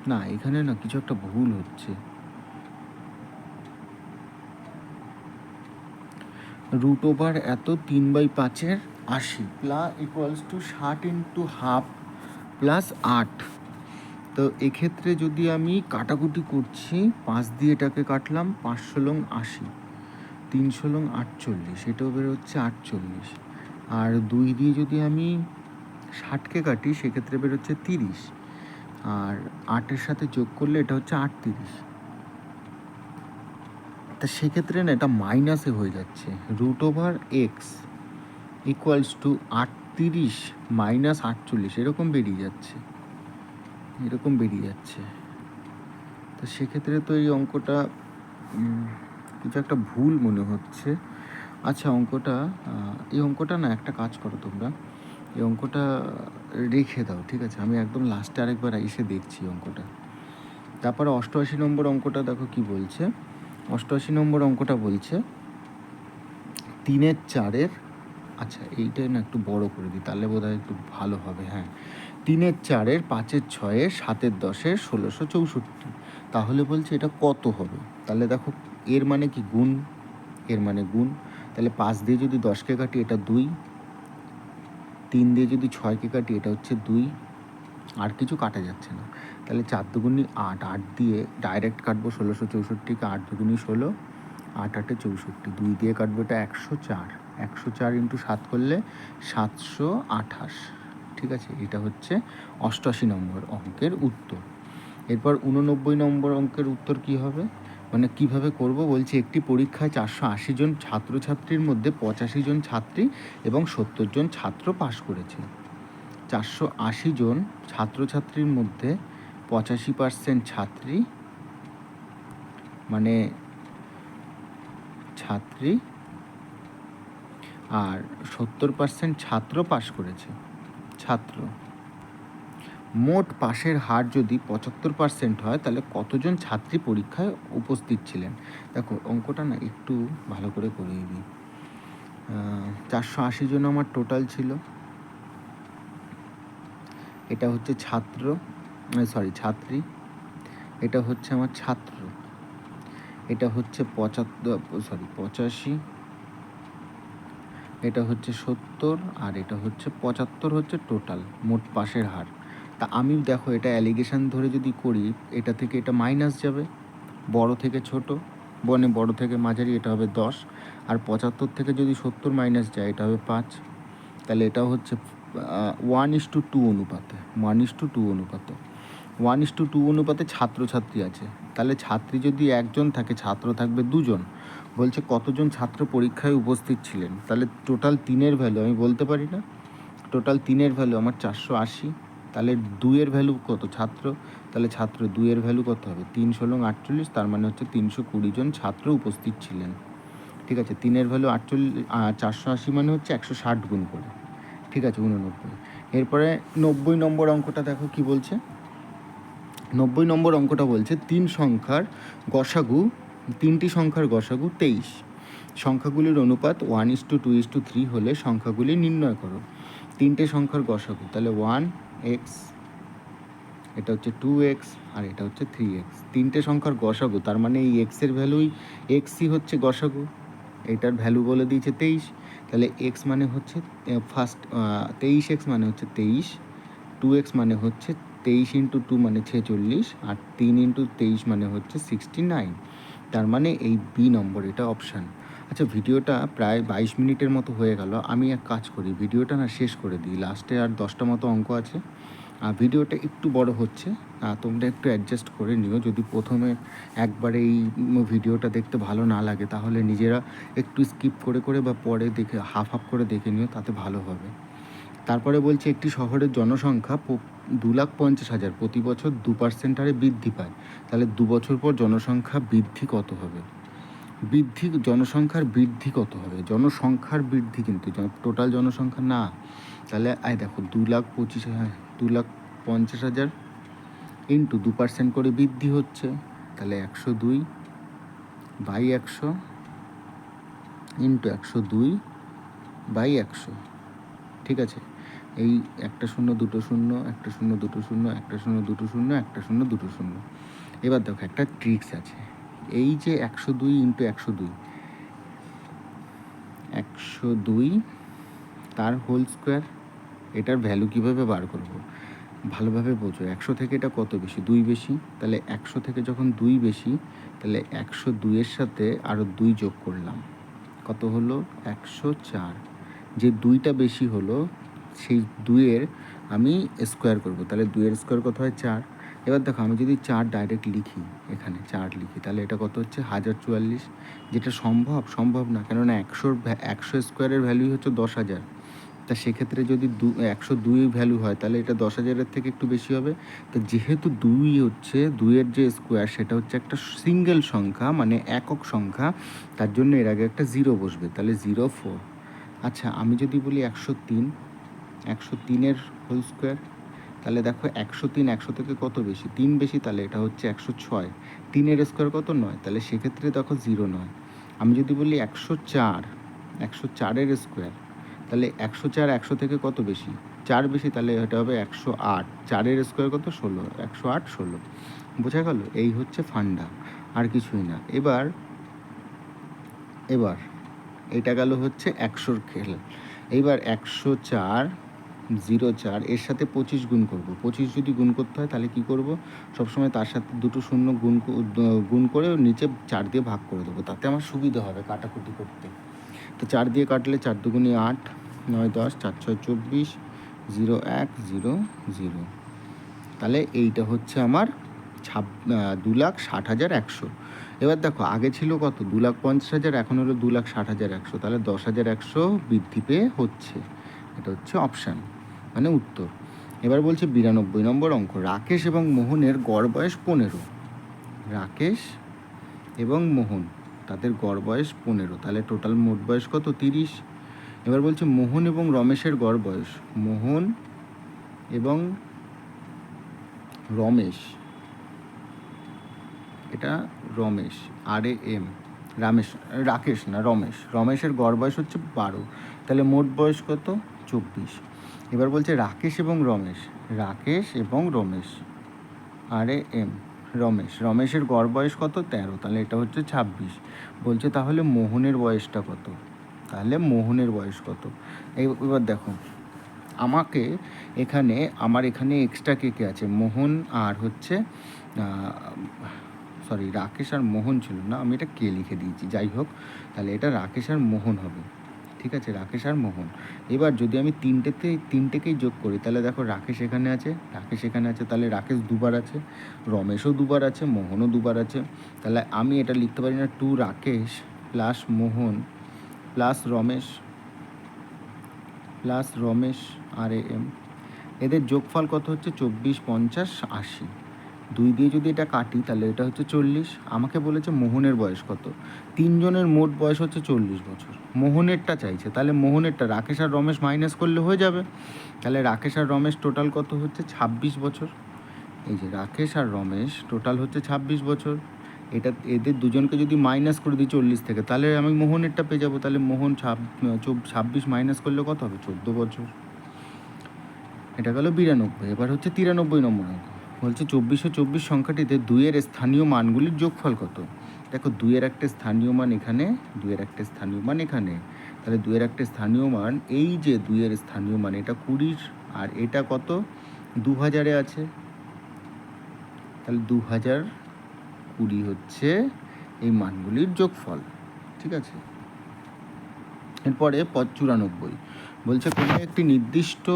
না, এখানে না কিছু একটা ভুল হচ্ছে, রুট ওভার এত 3/5 80 plus equals to 60 into half plus 8, তো এক্ষেত্রে যদি আমি কাটাকুটি করছি, 5 দিয়ে এটাকে কাটলাম, 5 16 80, 3 16 48, এটাও বেরোচ্ছে 48, আর 2 দিয়ে যদি আমি 60কে কাটি সেক্ষেত্রে বেরোচ্ছে 30, আর 8-এর সাথে যোগ করলে এটা হচ্ছে 38, তা সেক্ষেত্রে না এটা মাইনাসে হয়ে যাচ্ছে, root over x equals to 38 minus 48, এরকম বেরিয়ে যাচ্ছে, তো সেক্ষেত্রে তো এই অঙ্কটা কিছু একটা ভুল মনে হচ্ছে। আচ্ছা, এই অঙ্কটা না একটা কাজ করো তোমরা, এই অঙ্কটা রেখে দাও, ঠিক আছে, আমি একদম লাস্টে আরেকবার এসে দেখছি অঙ্কটা। তারপরে 88 নম্বর অঙ্কটা দেখো কি বলছে। 88 নম্বর অঙ্কটা বলছে 3-এর 4-এর, আচ্ছা এইটাই না একটু বড় করে দিই তাহলে বোধহয় একটু ভালো হবে। হ্যাঁ, 3-এর 4-এর, 5-এর 6-এর, 7-এর 10-এর 1664, তাহলে বলছে এটা কত হবে। তাহলে দেখো এর মানে কি গুণ, এর মানে গুণ, তাহলে 5 দিয়ে যদি 10কে কাটি এটা 2, 3 দিয়ে যদি 6কে কাটি এটা হচ্ছে 2, আর কিছু কাটা যাচ্ছে না। তাহলে 4 দুগুণি 8, 8 দিয়ে ডাইরেক্ট কাটবো 1664কে, 8 দুগুণি 16, 8 8-এ 64, 2 দিয়ে কাটবো এটা 104, 104 ইন্টু 7 করলে 728। ঠিক আছে, এটা হচ্ছে 88 নম্বর অঙ্কের উত্তর। এরপর 89 নম্বর অঙ্কের উত্তর কি হবে, মানে কিভাবে করব বলছে। একটি পরীক্ষায় 480 জন ছাত্রছাত্রীর মধ্যে 85 জন ছাত্রী এবং 70 জন ছাত্র পাশ করেছে। 480 জন ছাত্রছাত্রীর মধ্যে 85% ছাত্রী, মানে ছাত্রী, আর 70% ছাত্র পাশ করেছে। ছাত্র মোট পাশের হার যদি 75% হয় তাহলে কতজন ছাত্রী পরীক্ষায় উপস্থিত ছিলেন। দেখো অঙ্কটা না একটু ভালো করে করিয়ে দিই। 480 জন আমার টোটাল ছিল, এটা হচ্ছে ছাত্র, ছাত্রী, এটা হচ্ছে আমার ছাত্র, এটা হচ্ছে 85, এটা হচ্ছে 70, আর এটা হচ্ছে 75 হচ্ছে টোটাল মোট পাশের হার। তা আমি দেখো এটা অ্যালিগেশন ধরে যদি করি, এটা থেকে এটা মাইনাস যাবে, বড় থেকে ছোট, বড় থেকে মাঝারি, এটা হবে 10, আর 75 থেকে যদি 70 মাইনাস যায় এটা হবে 5। তাহলে এটা হচ্ছে 1:2 অনুপাতে, 1:2 অনুপাতে, 1:2 অনুপাতে ছাত্রছাত্রী আছে। তাহলে ছাত্রী যদি একজন থাকে, ছাত্র থাকবে দুজন। বলছে কতজন ছাত্র পরীক্ষায় উপস্থিত ছিলেন, তাহলে টোটাল 3-এর ভ্যালু আমি বলতে পারি না। টোটাল 3-এর ভ্যালু আমার 480, তাহলে 2-এর ভ্যালু কত, ছাত্র, তাহলে ছাত্র 2-এর ভ্যালু কত হবে, 3 × 48, তার মানে হচ্ছে 320 জন ছাত্র উপস্থিত ছিলেন। ঠিক আছে, 3-এর ভ্যালু 480 মানে হচ্ছে 160 গুণ করে। ঠিক আছে, 89। এরপরে 90 নম্বর অঙ্কটা দেখো কি বলছে। 90 নম্বর অঙ্কটা বলছে 3টি সংখ্যার গসাগু 23, সংখ্যাগুলির অনুপাত 1:2:3 হলে সংখ্যাগুলি নির্ণয় করো। 3টে সংখ্যার গসাগু, তাহলে 1x, এটা হচ্ছে 2x, আর এটা হচ্ছে 3x। 3টে সংখ্যার গসাগু, তার মানে এই এক্সের ভ্যালুই, এক্সই হচ্ছে গসাগু, এটার ভ্যালু বলে দিয়েছে 23। তাহলে এক্স মানে হচ্ছে 23x মানে হচ্ছে 23, 2x মানে হচ্ছে 23 × 2 মানে 46, আর 3 × 23 মানে হচ্ছে 69। তার মানে এই বি নম্বর, এটা অপশান। আচ্ছা, ভিডিওটা প্রায় 22 মিনিটের মতো হয়ে গেল। আমি এক কাজ করি, ভিডিওটা না শেষ করে দিই, লাস্টে আর 10টা মতো অঙ্ক আছে। আর ভিডিওটা একটু বড় হচ্ছে, তোমরা একটু অ্যাডজাস্ট করে নিও। যদি প্রথমে একবারে এই ভিডিওটা দেখতে ভালো না লাগে তাহলে নিজেরা একটু স্কিপ করে করে বা পরে দেখে হাফ করে দেখে নিও, তাতে ভালো হবে। তারপরে বলছে একটি শহরের জনসংখ্যা 2,50,000 প্রতি বছর 2% হারে বৃদ্ধি পায়। তাহলে 2 বছর পর জনসংখ্যা বৃদ্ধি কত হবে, জনসংখ্যার বৃদ্ধি কত হবে, জনসংখ্যার বৃদ্ধি কিন্তু টোটাল জনসংখ্যা না। তাহলে দেখো 2,50,000 ইন্টু 2% করে বৃদ্ধি হচ্ছে, তাহলে 102/100 ইন্টু 102/100। ঠিক আছে, এই একটা 0 2 0, একটা 0 2 0, একটা 0 2 0, একটা 0 2 0। এবার দেখো একটা ট্রিক্স আছে, এই যে 102 ইন্টু 102 তার হোল স্কোয়ার, এটার ভ্যালু কীভাবে বার করব, ভালোভাবে বোঝো। 100 থেকে এটা কত বেশি, 2 বেশি, তাহলে 100 থেকে যখন 2 বেশি, তাহলে 102-এর সাথে আরও 2 যোগ করলাম, কত হলো 104। যে 2টা বেশি হলো সেই 2-এর আমি স্কোয়ার করব, তাহলে 2-এর স্কোয়ার কত হয় 4। এবার দেখো আমি যদি 4 ডাইরেক্ট লিখি, এখানে 4 লিখি, তাহলে এটা কত হচ্ছে 1044। যেটা সম্ভব না, কেননা 100 স্কোয়ারের ভ্যালু হচ্ছে 10,000। তা সেক্ষেত্রে যদি 102 ভ্যালু হয় তাহলে এটা 10,000-এর থেকে একটু বেশি হবে। তো যেহেতু 2 হচ্ছে 2-এর যে স্কোয়ার সেটা হচ্ছে একটা সিঙ্গেল সংখ্যা, মানে একক সংখ্যা, তার জন্য এর আগে একটা 0 বসবে, তাহলে 04। আচ্ছা, আমি যদি বলি 103, 103-এর হোল স্কোয়ার, তাহলে দেখো 103 100 থেকে কত বেশি? 3 বেশি, তাহলে এটা হচ্ছে 106। 3-এর স্কোয়ার কত? 9, তাহলে সেক্ষেত্রে দেখো 0 নয়। আমি যদি বলি 104, 104-এর স্কোয়ার, তাহলে 104 100 থেকে কত বেশি? 4 বেশি, তাহলে এটা হবে 108। 4-এর স্কোয়ার কত? 16, 108 16। বোঝা গেল? এই হচ্ছে ফান্ডা, আর কিছুই না। এবার এটা গেল হচ্ছে 100-র খেল। এইবার 104 04 এর সাথে 25 গুণ করব। 25 যদি গুণ করতে হয় তাহলে কি করব? সবসময় তার সাথে দুটো শূন্য গুণ করে নিচে 4 দিয়ে ভাগ করে দেবো, তাতে আমার সুবিধা হবে কাটাকুটি করতে। তো 4 দিয়ে কাটলে 4 দুগুণে 8, 9 10, 4 6 24, 0 1 0 0। তাহলে এইটা হচ্ছে আমার 2,60,100। এবার দেখো আগে ছিল কত? 2,50,000, এখন হলো 2,60,100, তাহলে 10,100 বৃদ্ধি পেয়ে হচ্ছে। এটা হচ্ছে অপশান, মানে উত্তর। এবার বলছে 92 নম্বর অঙ্ক, রাকেশ এবং মোহনের গড় বয়স 15। রাকেশ এবং মোহন, তাদের গড় বয়স 15, তাহলে টোটাল মোট বয়স কত? 30। এবার বলছে মোহন এবং রমেশের গড় বয়স, মোহন এবং রমেশ, এটা রমেশ, RAM, রাকেশ না, রমেশের গড় বয়স হচ্ছে 12, তাহলে মোট বয়স কত? 24। এবার বলছে রাকেশ এবং রমেশ RAM, রমেশের গড় বয়স কত? 13, তাহলে এটা হচ্ছে 26। বলছে তাহলে মোহনের বয়সটা কত? এবার দেখো আমাকে আমার এখানে এক্সট্রা কে আছে? মোহন আর হচ্ছে রাকেশ আর মোহন ছিল না, আমি এটা কে লিখে দিয়েছি, যাই হোক, তাহলে এটা রাকেশ আর মোহন হবে। ঠিক আছে, রাকেশ আর মোহন। এবার যদি আমি তিনটেকেই যোগ করি, তাহলে দেখো রাকেশ এখানে আছে, তাহলে রাকেশ দুবার আছে, রমেশও দুবার আছে, মোহনও দুবার আছে। তাহলে আমি এটা লিখতে পারি না 2 রাকেশ প্লাস মোহন প্লাস রমেশ RAM। এদের যোগফল কত হচ্ছে? 24 50 80। 2 দিয়ে যদি এটা কাটি তাহলে এটা হচ্ছে 40। আমাকে বলেছে মোহনের বয়স কত? 3 জনের মোট বয়স হচ্ছে 40 বছর। মোহনেরটা চাইছে, তাহলে মোহনেরটা রাকেশ আর রমেশ মাইনাস করলে হয়ে যাবে। তাহলে রাকেশ আর রমেশ টোটাল কত হচ্ছে? 26 বছর। এই যে রাকেশ আর রমেশ টোটাল হচ্ছে 26 বছর। এদের দুজনকে যদি মাইনাস করে দিই 40 থেকে, তাহলে আমি মোহনেরটা পেয়ে যাবো। তাহলে মোহন 26 মাইনাস করলে কত হবে? 14 বছর। এটা গেল 92। এবার হচ্ছে 93 নম্বর অঙ্ক, বলছে 2424 সংখ্যাটিতে 2-এর স্থানীয় মানগুলির যোগফল কত? দেখো 2-এর একটা স্থানীয় মান এখানে, 2-এর একটা স্থানীয় মান এখানে, তাহলে 2-এর একটা স্থানীয় মান, এই যে 2-এর স্থানীয় মান এটা 20, আর এটা কত? 2000-এ আছে, তাহলে 2020 হচ্ছে এই মানগুলির যোগফল। ঠিক আছে, এরপরে 94 বলছে কোনো একটি নির্দিষ্ট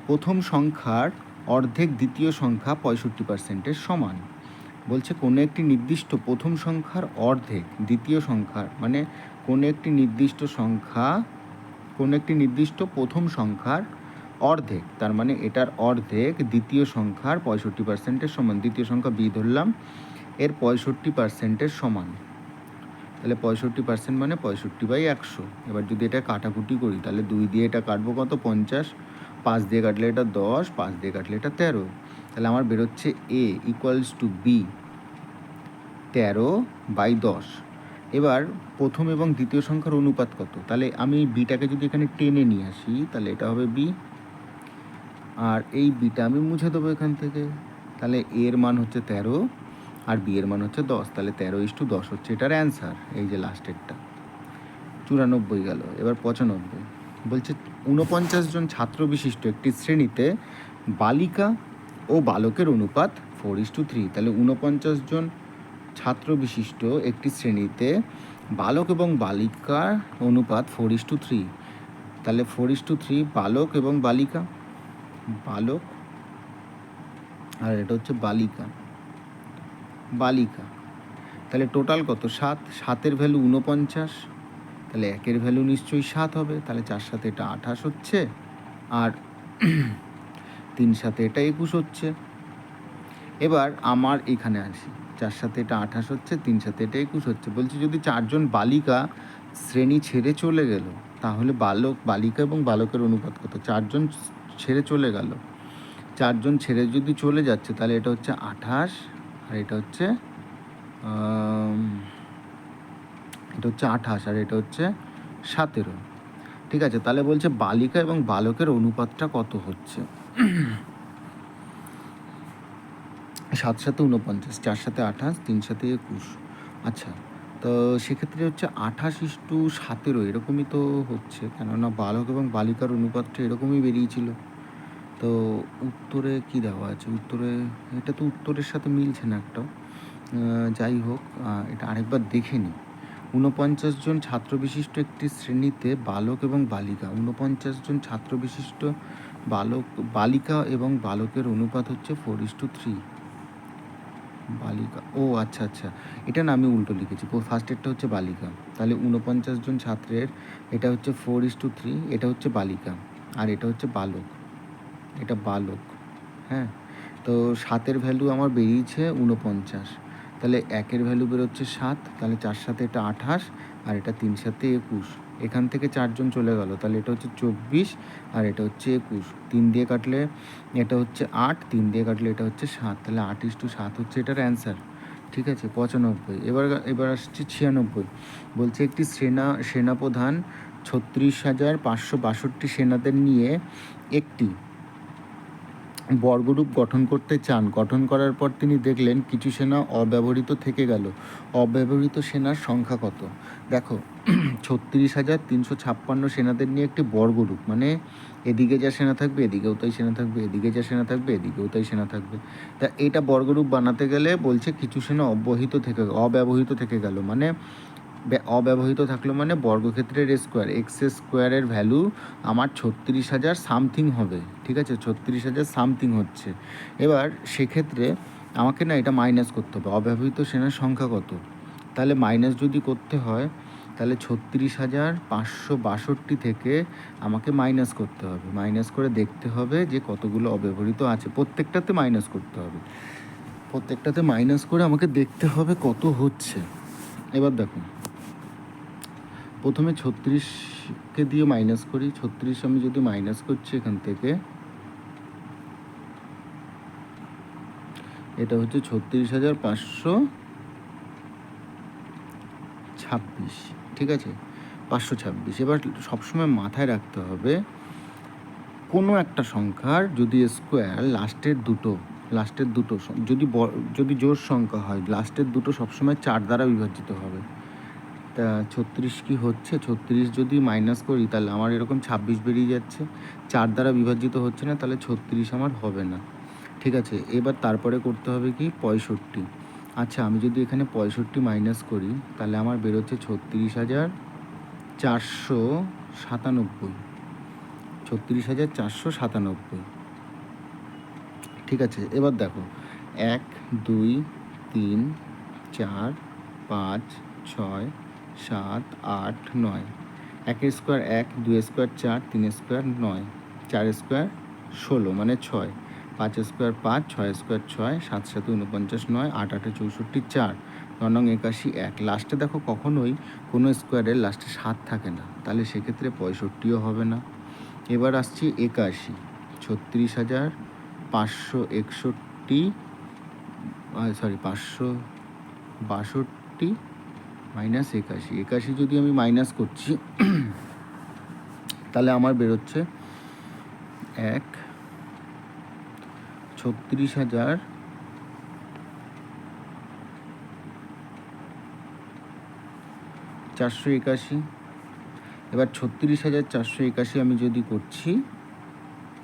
প্রথম সংখ্যার অর্ধেক দ্বিতীয় সংখ্যা 65%-এর সমান। বলছে কোনো একটি নির্দিষ্ট প্রথম সংখ্যার অর্ধেক দ্বিতীয় সংখ্যার, মানে কোনো একটি নির্দিষ্ট প্রথম সংখ্যার অর্ধেক, তার মানে এটার অর্ধেক দ্বিতীয় সংখ্যার 65%-এর সমান। দ্বিতীয় সংখ্যা বি ধরলাম, এর 65%-এর সমান। তাহলে 65% মানে 65/100। এবার যদি এটা কাটাকুটি করি তাহলে 2 দিয়ে এটা কাটবো কত? 50, 5 দিয়ে কাটলে এটা 10, 5 দিয়ে কাটলে এটা 13। তাহলে আমার বেরোচ্ছে A = B 13/10। এবার প্রথম এবং দ্বিতীয় সংখ্যার অনুপাত কত? তাহলে আমি বিটাকে যদি এখানে টেনে নিয়ে আসি তাহলে এটা হবে B, আর এই বিটা আমি মুছে দেবো এখান থেকে। তাহলে এর মান হচ্ছে 13 আর বি এর মান হচ্ছে 10, তাহলে 13:10 হচ্ছে এটার অ্যান্সার। এই যে লাস্টেরটা। 94 গেল। এবার 95 বলছে 49 জন ছাত্র বিশিষ্ট একটি শ্রেণীতে বালিকা ও বালকের অনুপাত 4:3। তাহলে 49 জন ছাত্র বিশিষ্ট একটি শ্রেণীতে বালক এবং বালিকার অনুপাত 4:3। তাহলে 4:3 বালক এবং বালিকা, আর এটা হচ্ছে বালিকা। তাহলে টোটাল কত? 7। 7-এর ভ্যালু 49, তাহলে 1-এর ভ্যালু নিশ্চয়ই 7 হবে। তাহলে 4 সাথে এটা 28 হচ্ছে, আর 3 সাথে এটা 21 হচ্ছে। এবার আমার এখানে আসি, 4 সাথে এটা 28 হচ্ছে, 3 সাথে এটা 21 হচ্ছে। বলছি যদি 4 জন বালিকা শ্রেণী ছেড়ে চলে গেল, তাহলে বালিকা এবং বালকের অনুপাত কত? 4 জন ছেড়ে চলে গেল, 4জন ছেড়ে যদি চলে যাচ্ছে তাহলে এটা হচ্ছে 28, আর এটা হচ্ছে 28, আর এটা হচ্ছে 17। ঠিক আছে, তাহলে বলছে বালিকা এবং বালকের অনুপাতটা কত হচ্ছে। 7 সাথে 49, 4 সাথে 28, 3 সাথে 21। আচ্ছা, তো সেক্ষেত্রে হচ্ছে 28:17 এরকমই তো হচ্ছে, কেননা বালক এবং বালিকার অনুপাতটা এরকমই বেরিয়েছিল। তো উত্তরে কি দেওয়া আছে? উত্তরে এটা তো উত্তরের সাথে মিলছে না একটাও। যাই হোক, এটা আরেকবার দেখে নিই। 49 জন ছাত্র বিশিষ্ট একটি শ্রেণীতে বালক এবং বালিকা, 49 জন ছাত্র বিশিষ্ট বালিকা এবং বালকের অনুপাত হচ্ছে 4:3। বালিকা, ও আচ্ছা আচ্ছা, এটা না আমি উল্টো লিখেছি। ফার্স্টেরটা হচ্ছে বালিকা, তাহলে 49 জন ছাত্রের এটা হচ্ছে 4:3, এটা হচ্ছে বালিকা, আর এটা হচ্ছে বালক, এটা বালক। হ্যাঁ, তো 7-এর ভ্যালু আমার বেরিয়েছে 49, তাহলে 1-এর ভ্যালু বেরোচ্ছে 7, তাহলে 4 সাথে এটা 28, আর এটা 3 সাথে 21। এখান থেকে 4জন চলে গেল, তাহলে এটা হচ্ছে 24, আর এটা হচ্ছে 21। 3 দিয়ে কাটলে এটা হচ্ছে 8, 3 দিয়ে কাটলে এটা হচ্ছে 7, তাহলে 8:7 হচ্ছে এটার অ্যান্সার। ঠিক আছে, 95। এবার আসছে 96। বলছে একটি সেনাপ্রধান 36,562 সেনাদের নিয়ে একটি বর্গরূপ গঠন করতে চান। গঠন করার পর তিনি দেখলেন কিছু সেনা অব্যবহৃত থেকে গেল। অব্যবহৃত সেনার সংখ্যা কত? দেখো, 36,356 সেনাদের নিয়ে একটি বর্গরূপ, মানে এদিকে যা সেনা থাকবে এদিকেও তাই সেনা থাকবে, এদিকে যা সেনা থাকবে এদিকেও তাই সেনা থাকবে। তা এটা বর্গরূপ বানাতে গেলে বলছে কিছু সেনা অব্যবহৃত থেকে গেল, মানে অব্যবহৃত থাকলো মানে বর্গক্ষেত্রের স্কোয়ার, এক্সের স্কোয়ারের ভ্যালু আমার 36,000 সামথিং হবে। ঠিক আছে, 36,000 সামথিং হচ্ছে। এবার সেক্ষেত্রে আমাকে না এটা মাইনাস করতে হবে, অব্যবহৃত সেনার সংখ্যা কত। তাহলে মাইনাস যদি করতে হয় তাহলে 36,562 থেকে আমাকে মাইনাস করতে হবে, মাইনাস করে দেখতে হবে যে কতগুলো অব্যবহৃত আছে, প্রত্যেকটাতে মাইনাস করতে হবে, প্রত্যেকটাতে মাইনাস করে আমাকে দেখতে হবে কত হচ্ছে। এবার দেখুন, প্রথমে 36কে দিয়ে মাইনাস করি। 36 আমি যদি মাইনাস করছি এখান থেকে, এটা হচ্ছে 36,526। ঠিক আছে, 526। এবার সবসময় মাথায় রাখতে হবে কোনো একটা সংখ্যার যদি স্কোয়ার লাস্টের দুটো যদি জোড় সংখ্যা হয়, লাস্টের দুটো সবসময় 4 দ্বারা বিভাজিত হবে। তা 36 কি হচ্ছে, 36 যদি মাইনাস করি তাহলে আমার এরকম 26 বেরিয়ে যাচ্ছে, 4 দ্বারা বিভাজিত হচ্ছে না, তাহলে 36 আমার হবে না। ঠিক আছে, এবার তারপরে করতে হবে কি 65। আচ্ছা, আমি যদি এখানে 65 মাইনাস করি তাহলে আমার বেরোচ্ছে 36,497। 36,497। ঠিক আছে, এবার দেখো 1, 2, 3, 4, 5, 6, 7, 8, 9। 1 স্কোয়ার 1, 2 স্কোয়ার 4, 3 স্কোয়ার 9, 4 স্কোয়ার 16 মানে 6, 5 স্কোয়ার 5, 6 স্কোয়ার 6, 7 7 49, 9, 8 8 64, 4, 9 9 81, 1। লাস্টে দেখো কখনোই কোনো স্কোয়ারের লাস্টে 7 থাকে না, তাহলে সেক্ষেত্রে 65ও হবে না। এবার আসছি 81, 36,561, 562 মাইনাস 81। 81 যদি আমি মাইনাস করছি তাহলে আমার বেরোচ্ছে 36,481। এবার 36,481 আমি যদি করছি,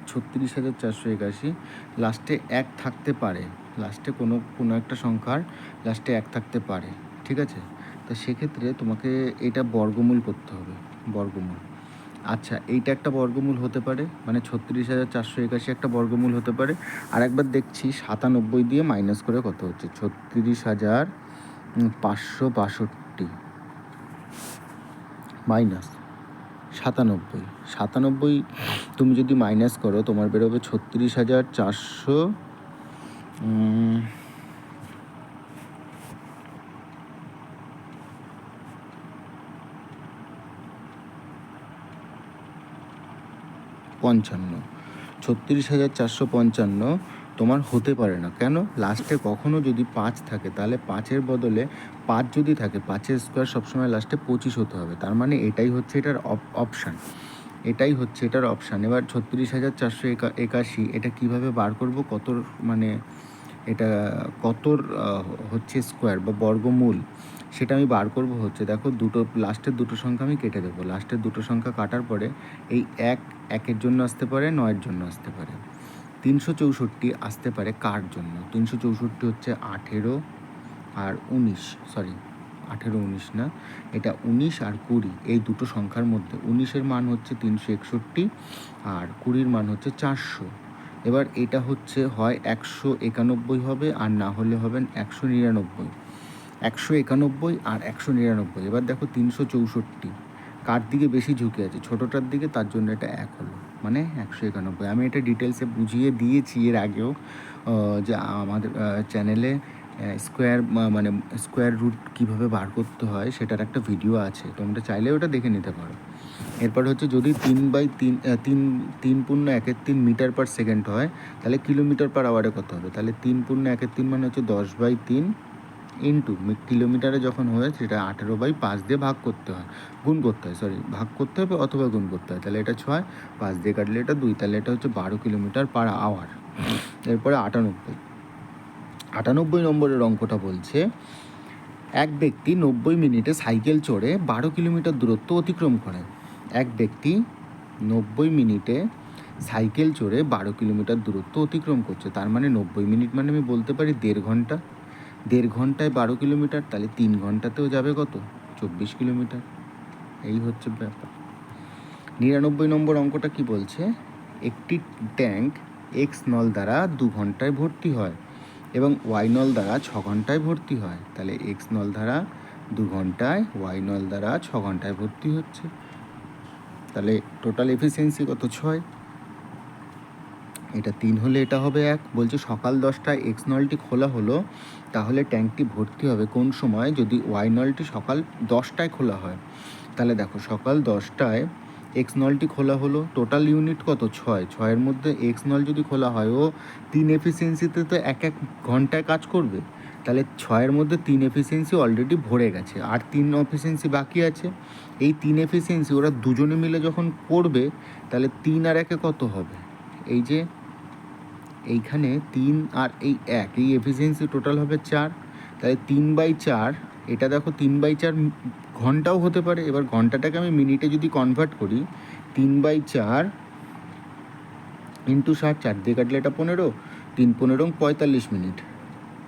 36,481, লাস্টে 1 থাকতে পারে, লাস্টে কোনো একটা সংখ্যার লাস্টে 1 থাকতে পারে। ঠিক আছে, তো সেক্ষেত্রে তোমাকে এটা বর্গমূল করতে হবে, বর্গমূল। আচ্ছা, এইটা একটা বর্গমূল হতে পারে, মানে 36,481 একটা বর্গমূল হতে পারে। আর একবার দেখছি 97 দিয়ে মাইনাস করে কত হচ্ছে, 36,562 মাইনাস 97 তুমি যদি মাইনাস করো তোমার বেরোবে 36,455। 36,455 তোমার হতে পারে না। কেন? লাস্টে কখনো যদি 5 থাকে তাহলে 5-এর বদলে 5 যদি থাকে 5-এর স্কোয়ার সবসময় লাস্টে 25 হতে হবে। তার মানে এটাই হচ্ছে এটার অপশান, এটাই হচ্ছে এটার অপশান। এবার 36,481 এটা কিভাবে বার করব, কত মানে এটা কতর হচ্ছে স্কোয়ার বা বর্গমূল, সেটা আমি বার করব হচ্ছে দেখো লাস্টের দুটো সংখ্যা আমি কেটে দেবো। লাস্টের দুটো সংখ্যা কাটার পরে এই 1-এর জন্য আসতে পারে, 9-এর জন্য আসতে পারে। 364 আসতে পারে কার জন্য? 364 হচ্ছে 18 আর 19, সরি 18 19 না, এটা 19 আর 20 এই দুটো সংখ্যার মধ্যে 19-এর মান হচ্ছে 361 আর 20-র মান হচ্ছে 400। এবার এটা হচ্ছে হয় 191 হবে আর না হলে হবেন 199। 191 আর 199। এবার দেখো 364 কার দিকে বেশি ঝুঁকে আছে? ছোটোটার দিকে, তার জন্য এটা 1 হলো, মানে 191। আমি এটা ডিটেলসে বুঝিয়ে দিয়েছি এর আগেও, যে আমাদের চ্যানেলে মানে স্কোয়ার রুট কীভাবে বার করতে হয় সেটার একটা ভিডিও আছে, তোমরা চাইলে ওটা দেখে নিতে পারো। এরপর হচ্ছে যদি 3/3 মিটার পার সেকেন্ড হয় তাহলে কিলোমিটার পার আওয়ারে কত হবে? তাহলে 3/3 মানে হচ্ছে 10/3 ইন্টু কিলোমিটারে যখন হয় সেটা 18/5 দিয়ে ভাগ করতে হয়, গুণ করতে হয়, ভাগ করতে হবে অথবা গুণ করতে হয়। তাহলে এটা 6, 5 দিয়ে কাটলে এটা 2, তাহলে এটা হচ্ছে 12 কিলোমিটার পার আওয়ার। এরপরে 98 নম্বরের অঙ্কটা বলছে এক ব্যক্তি 90 মিনিটে সাইকেল চড়ে 12 কিলোমিটার দূরত্ব অতিক্রম করে। এক ব্যক্তি 90 মিনিটে সাইকেল চড়ে 12 কিলোমিটার দূরত্ব অতিক্রম করছে। তার মানে 90 মিনিট মানে আমি বলতে পারি 1.5 ঘন্টা। 1.5 ঘন্টায় 12 কিলোমিটার, তাহলে 3 ঘন্টাতেও যাবে কত? 24 কিলোমিটার। এই হচ্ছে ব্যাপার। 99 নম্বর অঙ্কটা কি বলছে? একটি ট্যাঙ্ক এক্স নল দ্বারা 2 ঘন্টায় ভর্তি হয় এবং ওয়াই নল দ্বারা 6 ঘন্টায় ভর্তি হয়। তাহলে এক্স নল দ্বারা 2 ঘন্টায়, ওয়াই নল দ্বারা 6 ঘন্টায় ভর্তি হচ্ছে। তাহলে টোটাল এফিসিয়েন্সি কত? 6। এটা 3 হলে এটা হবে 1। বলছে সকাল 10টায় এক্স নলটি খোলা হলো, তাহলে ট্যাঙ্কটি ভর্তি হবে কোন সময়? যদি ওয়াই নলটি সকাল 10টায় খোলা হয়। তাহলে দেখো সকাল 10টায় এক্স নলটি খোলা হলো, টোটাল ইউনিট কত? 6। 6-এর মধ্যে এক্স নল যদি খোলা হয়, ও 3 এফিসিয়েন্সিতে তো 1 ঘন্টায় কাজ করবে। তাহলে 6-এর মধ্যে 3 এফিসিয়েন্সি অলরেডি ভরে গেছে, আর 3 এফিসিয়েন্সি বাকি আছে। এই 3 এফিসিয়েন্সি ওরা দুজনে মিলে যখন করবে, তাহলে 3 আর 1 কত হবে? এই যে এইখানে 3 আর এই 1, এই এফিসিয়েন্সি টোটাল হবে 4। তাহলে 3/4, এটা দেখো 3/4 ঘন্টাও হতে পারে। এবার ঘন্টাটাকে আমি মিনিটে যদি কনভার্ট করি, 3/4 ইন্টু 60, 4 দিয়ে কাটলে এটা 15, 3 15 45 মিনিট,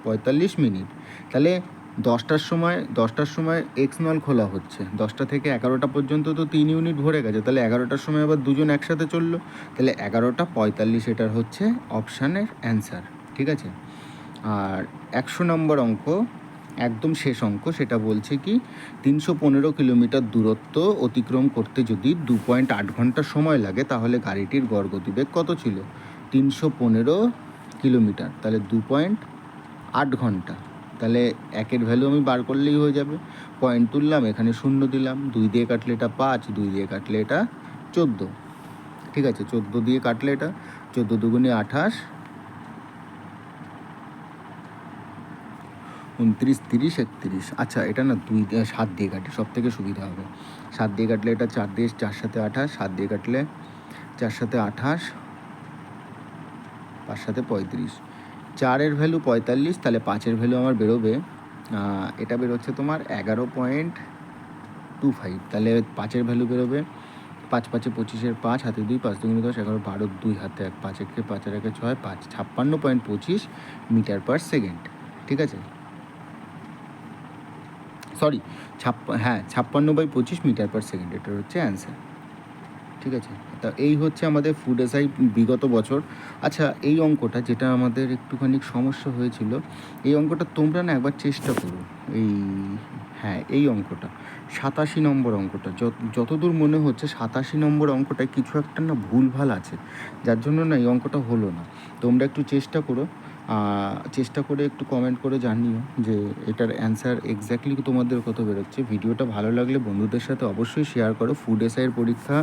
45 মিনিট। তাহলে 10টার সময় এক্স নল খোলা হচ্ছে, 10টা থেকে 11টা পর্যন্ত তো 3 ইউনিট ভরে গেছে। তাহলে 11টার সময় আবার দুজন একসাথে চললো, তাহলে 11টা 45 এটার হচ্ছে অপশানের অ্যান্সার। ঠিক আছে। আর 100 নম্বর অঙ্ক, একদম শেষ অঙ্ক, সেটা বলছে কি 315 কিলোমিটার দূরত্ব অতিক্রম করতে যদি 2.8 ঘন্টা সময় লাগে, তাহলে গাড়িটির গড় গতিবেগ কত ছিল? 315 কিলোমিটার, তাহলে 2.8 ঘন্টা। তাহলে 1-এর ভ্যালু আমি বার করলেই হয়ে যাবে। পয়েন্ট তুললাম, এখানে 0 দিলাম, 2 দিয়ে কাটলে এটা 5, 2 দিয়ে কাটলে এটা 14। ঠিক আছে, 14 দিয়ে কাটলে এটা 14 দুগুণে 28, 29, 30, 31। আচ্ছা, এটা না 7 দিয়ে কাটি, সব থেকে সুবিধা হবে। 7 দিয়ে কাটলে এটা 4 দিয়ে, 4 সাথে 28, 7 দিয়ে কাটলে 4 সাথে 28, 5 সাথে 35। 4-এর ভ্যালু 45, তাহলে 5-এর ভ্যালু আমার বেরোবে, এটা বেরোচ্ছে তোমার 11.25। তাহলে 5-এর ভ্যালু বেরোবে 5 5 25, 5 হাতে 2, 5 2 10, 11 12, 2 হাতে 1, 5 1 5 আর 1 6, 5 56.25 মিটার পার সেকেন্ড। ঠিক আছে, সরি 56/25 মিটার পার সেকেন্ড, এটার হচ্ছে অ্যান্সার। ঠিক আছে, তা এই হচ্ছে আমাদের ফুড এসআই বিগত বছর। আচ্ছা, এই অঙ্কটা যেটা আমাদের একটুখানি সমস্যা হয়েছিল, এই অঙ্কটা তোমরা না একবার চেষ্টা করো। এই অঙ্কটা 87 নম্বর অঙ্কটা, যতদূর মনে হচ্ছে 87 নম্বর অঙ্কটায় কিছু একটা না ভুলভাল আছে, যার জন্য না এই অঙ্কটা হলো না। তোমরা একটু চেষ্টা করো চেষ্টা করে একটু কমেন্ট করে জানিও যে এটার অ্যান্সার এক্স্যাক্টলি তোমাদের কত বেরোচ্ছে। ভিডিওটা ভালো লাগলে বন্ধুদের সাথে অবশ্যই শেয়ার করো। ফুড এসআইয়ের পরীক্ষা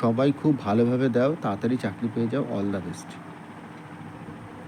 সবাই খুব ভালোভাবে দাও, তাড়াতাড়ি চাকরি পেয়ে যাও। All the best.